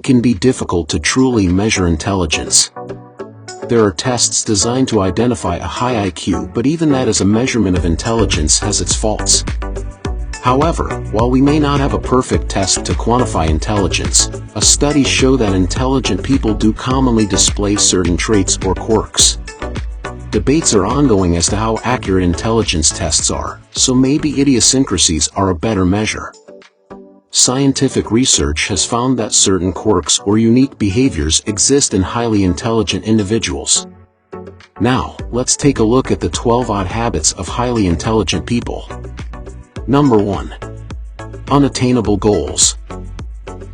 can be difficult to truly measure intelligence. There are tests designed to identify a high IQ, but even that as a measurement of intelligence has its faults. However, while we may not have a perfect test to quantify intelligence, studies show that intelligent people do commonly display certain traits or quirks. Debates are ongoing as to how accurate intelligence tests are, so maybe idiosyncrasies are a better measure. Scientific research has found that certain quirks or unique behaviors exist in highly intelligent individuals. Now, let's take a look at the 12 odd habits of highly intelligent people. Number 1. Unattainable goals.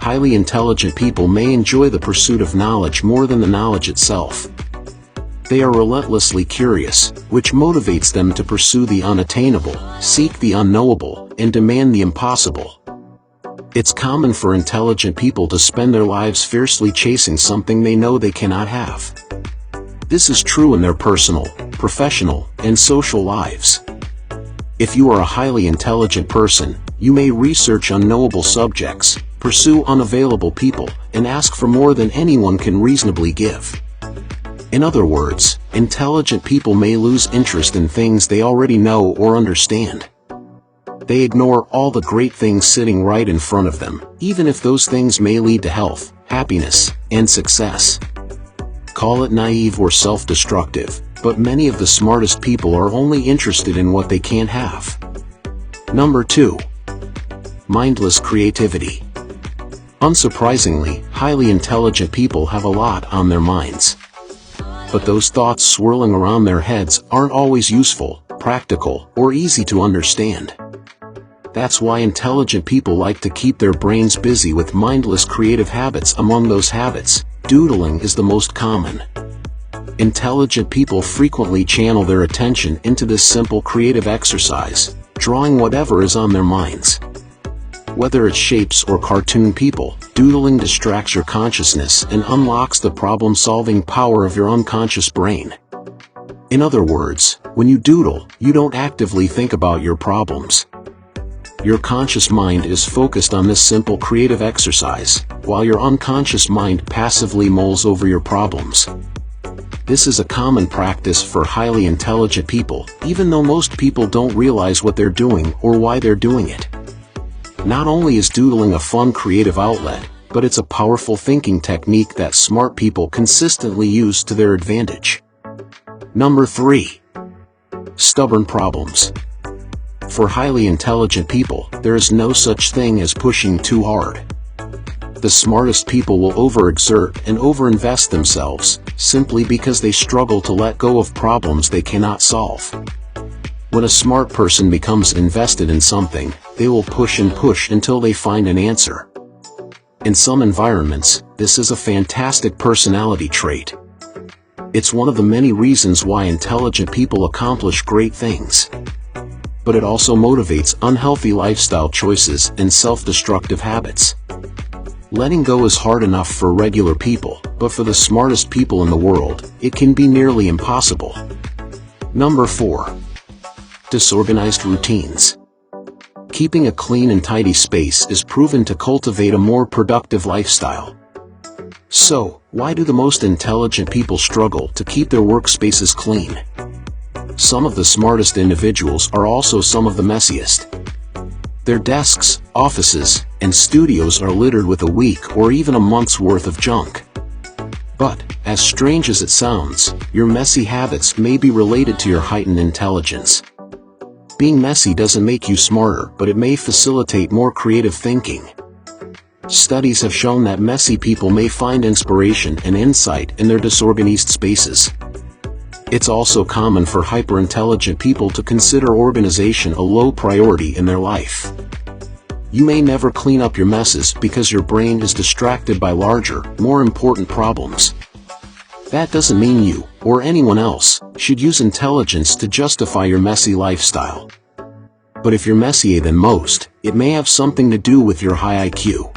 Highly intelligent people may enjoy the pursuit of knowledge more than the knowledge itself. They are relentlessly curious, which motivates them to pursue the unattainable, seek the unknowable, and demand the impossible. It's common for intelligent people to spend their lives fiercely chasing something they know they cannot have. This is true in their personal, professional, and social lives. If you are a highly intelligent person, you may research unknowable subjects, pursue unavailable people, and ask for more than anyone can reasonably give. In other words, intelligent people may lose interest in things they already know or understand. They ignore all the great things sitting right in front of them, even if those things may lead to health, happiness, and success. Call it naive or self-destructive, but many of the smartest people are only interested in what they can't have. Number 2. Mindless creativity. Unsurprisingly, highly intelligent people have a lot on their minds. But those thoughts swirling around their heads aren't always useful, practical, or easy to understand. That's why intelligent people like to keep their brains busy with mindless creative habits. Among those habits, doodling is the most common. Intelligent people frequently channel their attention into this simple creative exercise, drawing whatever is on their minds. Whether it's shapes or cartoon people, doodling distracts your consciousness and unlocks the problem-solving power of your unconscious brain. In other words, when you doodle, you don't actively think about your problems. Your conscious mind is focused on this simple creative exercise, while your unconscious mind passively mulls over your problems. This is a common practice for highly intelligent people, even though most people don't realize what they're doing or why they're doing it. Not only is doodling a fun creative outlet, but it's a powerful thinking technique that smart people consistently use to their advantage. Number 3. Stubborn problems. For highly intelligent people, there is no such thing as pushing too hard. The smartest people will overexert and overinvest themselves, simply because they struggle to let go of problems they cannot solve. When a smart person becomes invested in something, they will push and push until they find an answer. In some environments, this is a fantastic personality trait. It's one of the many reasons why intelligent people accomplish great things. But it also motivates unhealthy lifestyle choices and self-destructive habits. Letting go is hard enough for regular people, but for the smartest people in the world, it can be nearly impossible. Number 4. Disorganized routines. Keeping a clean and tidy space is proven to cultivate a more productive lifestyle. So, why do the most intelligent people struggle to keep their workspaces clean? Some of the smartest individuals are also some of the messiest. Their desks, offices, and studios are littered with a week or even a month's worth of junk. But, as strange as it sounds, your messy habits may be related to your heightened intelligence. Being messy doesn't make you smarter, but it may facilitate more creative thinking. Studies have shown that messy people may find inspiration and insight in their disorganized spaces. It's also common for hyper-intelligent people to consider organization a low priority in their life. You may never clean up your messes because your brain is distracted by larger, more important problems. That doesn't mean you, or anyone else, should use intelligence to justify your messy lifestyle. But if you're messier than most, it may have something to do with your high IQ.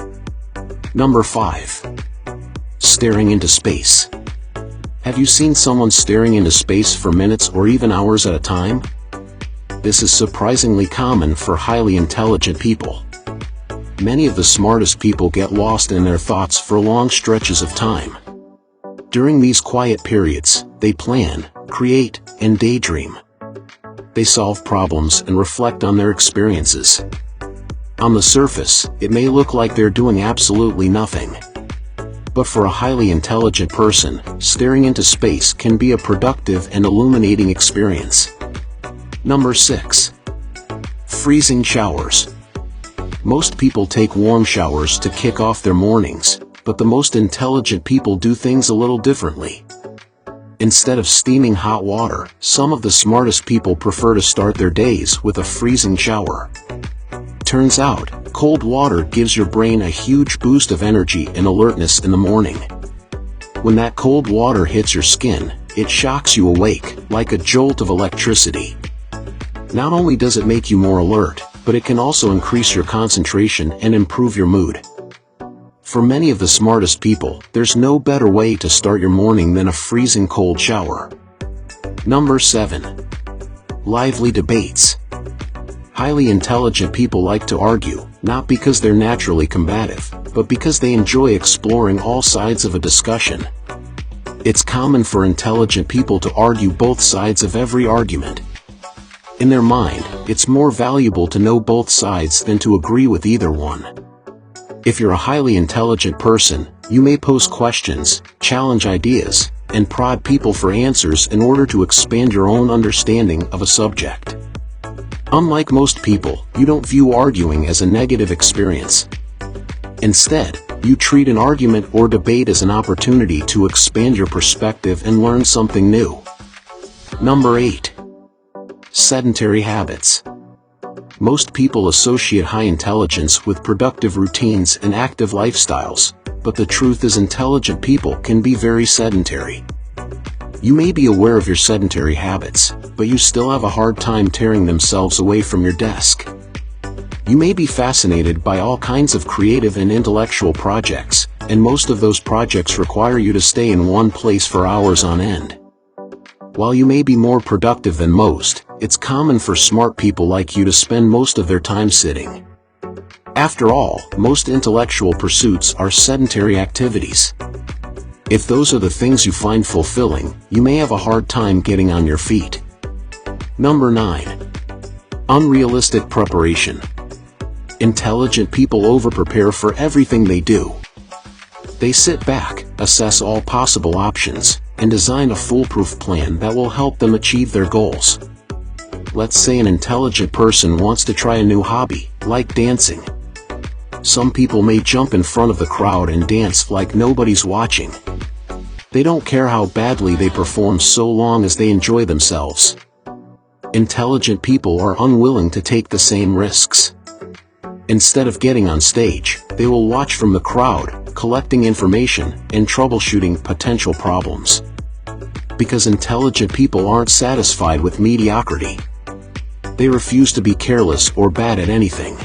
Number 5. Staring into space. Have you seen someone staring into space for minutes or even hours at a time? This is surprisingly common for highly intelligent people. many of the smartest people get lost in their thoughts for long stretches of time. During these quiet periods, they plan, create, and daydream. They solve problems and reflect on their experiences. On the surface, it may look like they're doing absolutely nothing. But for a highly intelligent person, staring into space can be a productive and illuminating experience. Number 6. Freezing showers. Most people take warm showers to kick off their mornings, but the most intelligent people do things a little differently. Instead of steaming hot water, some of the smartest people prefer to start their days with a freezing shower. Turns out, cold water gives your brain a huge boost of energy and alertness in the morning. When that cold water hits your skin, it shocks you awake, like a jolt of electricity. Not only does it make you more alert, but it can also increase your concentration and improve your mood. For many of the smartest people, there's no better way to start your morning than a freezing cold shower. Number 7. Lively debates. Highly intelligent people like to argue, not because they're naturally combative, but because they enjoy exploring all sides of a discussion. It's common for intelligent people to argue both sides of every argument. In their mind, it's more valuable to know both sides than to agree with either one. If you're a highly intelligent person, you may pose questions, challenge ideas, and prod people for answers in order to expand your own understanding of a subject. Unlike most people, you don't view arguing as a negative experience. Instead, you treat an argument or debate as an opportunity to expand your perspective and learn something new. Number 8. Sedentary habits. Most people associate high intelligence with productive routines and active lifestyles, but the truth is intelligent people can be very sedentary. You may be aware of your sedentary habits, but you still have a hard time tearing themselves away from your desk. You may be fascinated by all kinds of creative and intellectual projects, and most of those projects require you to stay in one place for hours on end. While you may be more productive than most, it's common for smart people like you to spend most of their time sitting. After all, most intellectual pursuits are sedentary activities. If those are the things you find fulfilling, you may have a hard time getting on your feet. Number 9. Unrealistic preparation. Intelligent people over-prepare for everything they do. They sit back, assess all possible options, and design a foolproof plan that will help them achieve their goals. Let's say an intelligent person wants to try a new hobby, like dancing. Some people may jump in front of the crowd and dance like nobody's watching. They don't care how badly they perform so long as they enjoy themselves. Intelligent people are unwilling to take the same risks. Instead of getting on stage, they will watch from the crowd, collecting information, and troubleshooting potential problems. Because intelligent people aren't satisfied with mediocrity. They refuse to be careless or bad at anything.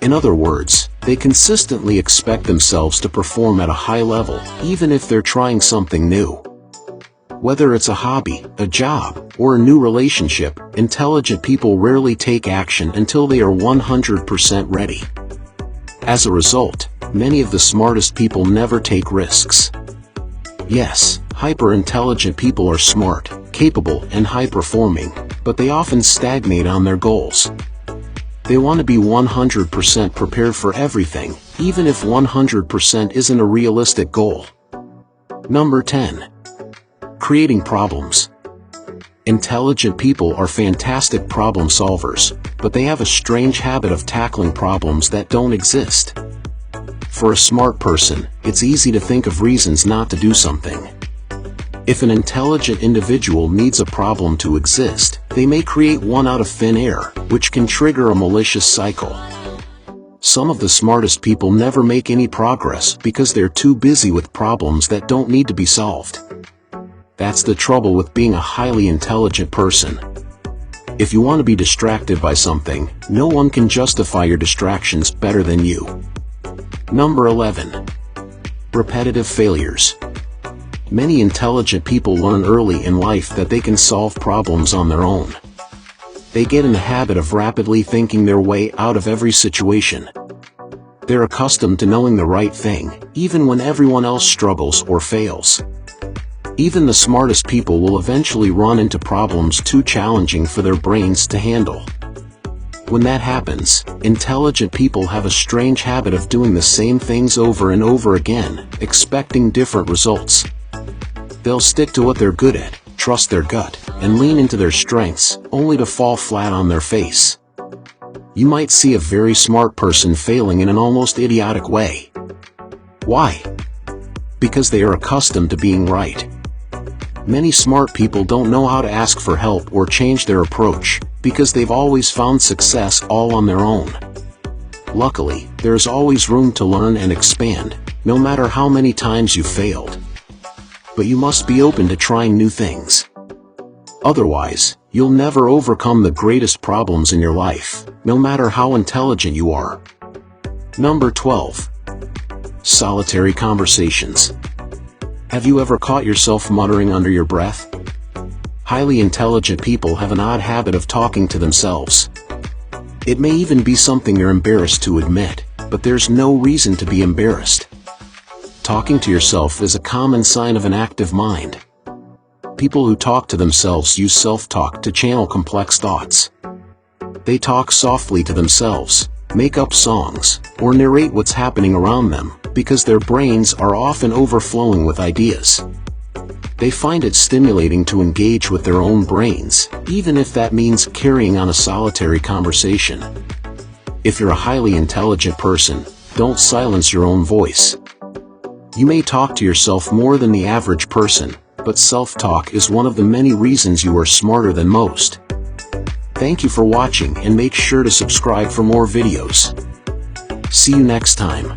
In other words, they consistently expect themselves to perform at a high level, even if they're trying something new. Whether it's a hobby, a job, or a new relationship, intelligent people rarely take action until they are 100% ready. As a result, many of the smartest people never take risks. Yes, hyper-intelligent people are smart, capable, and high-performing, but they often stagnate on their goals. They want to be 100% prepared for everything, even if 100% isn't a realistic goal. Number 10. Creating problems. Intelligent people are fantastic problem solvers, but they have a strange habit of tackling problems that don't exist. For a smart person, it's easy to think of reasons not to do something. If an intelligent individual needs a problem to exist, they may create one out of thin air, which can trigger a malicious cycle. Some of the smartest people never make any progress because they're too busy with problems that don't need to be solved. That's the trouble with being a highly intelligent person. If you want to be distracted by something, no one can justify your distractions better than you. Number 11. Repetitive failures. Many intelligent people learn early in life that they can solve problems on their own. They get in the habit of rapidly thinking their way out of every situation. They're accustomed to knowing the right thing, even when everyone else struggles or fails. Even the smartest people will eventually run into problems too challenging for their brains to handle. When that happens, intelligent people have a strange habit of doing the same things over and over again, expecting different results. They'll stick to what they're good at, trust their gut, and lean into their strengths, only to fall flat on their face. You might see a very smart person failing in an almost idiotic way. Why? Because they are accustomed to being right. Many smart people don't know how to ask for help or change their approach, because they've always found success all on their own. Luckily, there is always room to learn and expand, no matter how many times you've failed. But you must be open to trying new things. Otherwise, you'll never overcome the greatest problems in your life, no matter how intelligent you are. Number 12. Solitary conversations. Have you ever caught yourself muttering under your breath? Highly intelligent people have an odd habit of talking to themselves. It may even be something you're embarrassed to admit, but there's no reason to be embarrassed. Talking to yourself is a common sign of an active mind. People who talk to themselves use self-talk to channel complex thoughts. They talk softly to themselves, make up songs, or narrate what's happening around them, because their brains are often overflowing with ideas. They find it stimulating to engage with their own brains, even if that means carrying on a solitary conversation. If you're a highly intelligent person, don't silence your own voice. You may talk to yourself more than the average person, but self-talk is one of the many reasons you are smarter than most. Thank you for watching, and make sure to subscribe for more videos. See you next time.